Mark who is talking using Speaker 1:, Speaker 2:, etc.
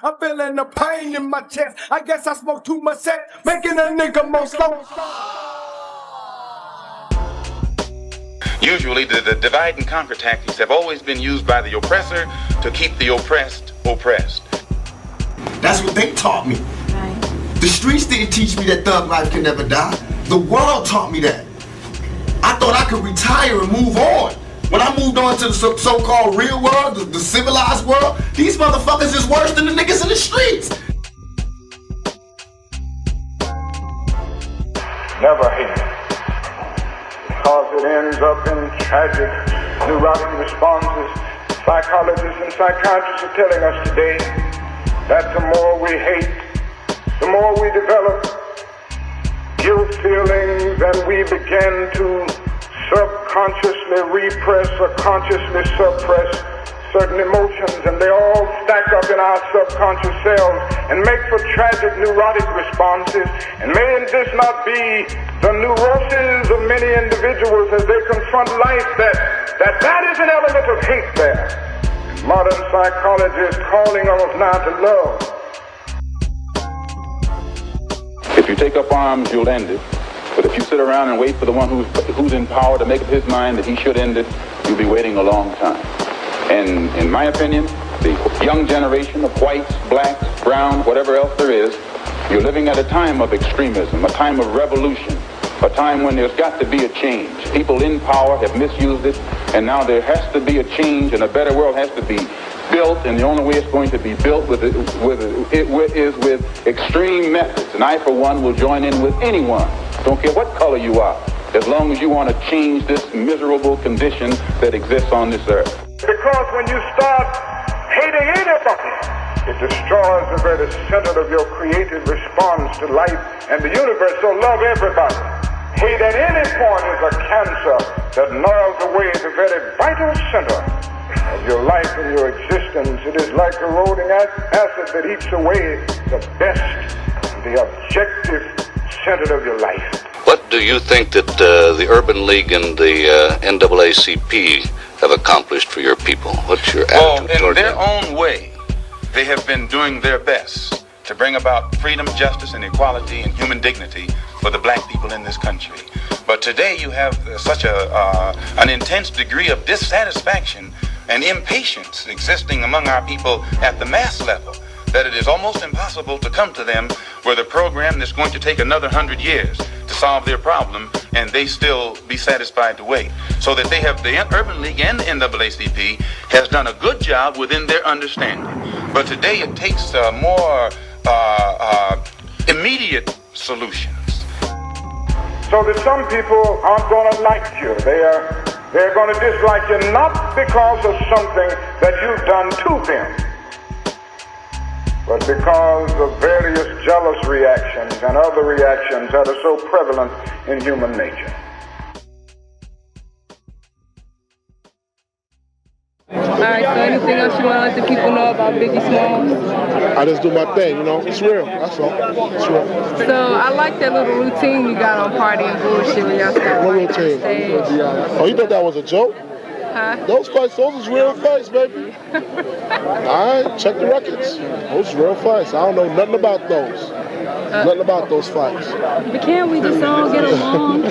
Speaker 1: I'm feeling the pain in my chest. I guess I smoke too much set, making a nigga more slow.
Speaker 2: Usually, the divide and conquer tactics have always been used by the oppressor to keep the oppressed oppressed.
Speaker 3: That's what they taught me.
Speaker 4: Right.
Speaker 3: The streets didn't teach me that thug life can never die. The world taught me that. I thought I could retire and move on. When I moved on to the so-called real world, the civilized world, these motherfuckers is worse than the niggas in the streets.
Speaker 5: Never hate. Because it ends up in tragic, neurotic responses. Psychologists and psychiatrists are telling us today that the more we hate, the more we develop guilt feelings, and we begin to subconsciously repress or consciously suppress certain emotions, and they all stack up in our subconscious selves and make for tragic neurotic responses. And may this not be the neuroses of many individuals as they confront life, that is an element of hate there. Modern psychology is calling on us now to love.
Speaker 2: If you take up arms, you'll end it. But if you sit around and wait for the one who's in power to make up his mind that he should end it, you'll be waiting a long time. And in my opinion, the young generation of whites, blacks, browns, whatever else there is, you're living at a time of extremism, a time of revolution, a time when there's got to be a change. People in power have misused it, and now there has to be a change, and a better world has to be built, and the only way it's going to be built is with extreme methods. And I, for one, will join in with anyone, don't care what color you are, as long as you want to change this miserable condition that exists on this earth.
Speaker 5: Because when you start hating anybody, it destroys the very center of your creative response to life and the universe. So love everybody. Hate at any point is a cancer that gnaws away the very vital center of your life and your existence. It is like corroding acid that eats away the best, the objective center of your life.
Speaker 6: What do you think that the Urban League and the NAACP have accomplished for your people? What's your attitude toward them?
Speaker 2: In their own way, they have been doing their best to bring about freedom, justice, and equality and human dignity for the black people in this country. But today you have such an intense degree of dissatisfaction and impatience existing among our people at the mass level that it is almost impossible to come to them with a program that's going to take another 100 years to solve their problem, and they still be satisfied to wait. So that they have, the Urban League and the NAACP has done a good job within their understanding. But today it takes more immediate solutions.
Speaker 5: So that some people aren't going to like you. They're going to dislike you not because of something that you've done to them, but because of various jealous reactions and other reactions that are so prevalent in human nature.
Speaker 7: Alright, so anything else you want to let the people know about Biggie Smalls?
Speaker 8: I just do my thing, you know. It's real. That's all. It's real.
Speaker 7: So I like that little routine you got on Party and Bullshit when y'all started
Speaker 8: What
Speaker 7: fighting
Speaker 8: routine?
Speaker 7: on stage.
Speaker 8: Oh, you thought that was a joke?
Speaker 7: Huh?
Speaker 8: Those fights, those is real fights, baby. Alright, check the records. Those is real fights. I don't know nothing about those. Nothing about those fights.
Speaker 4: But can't we just all get along?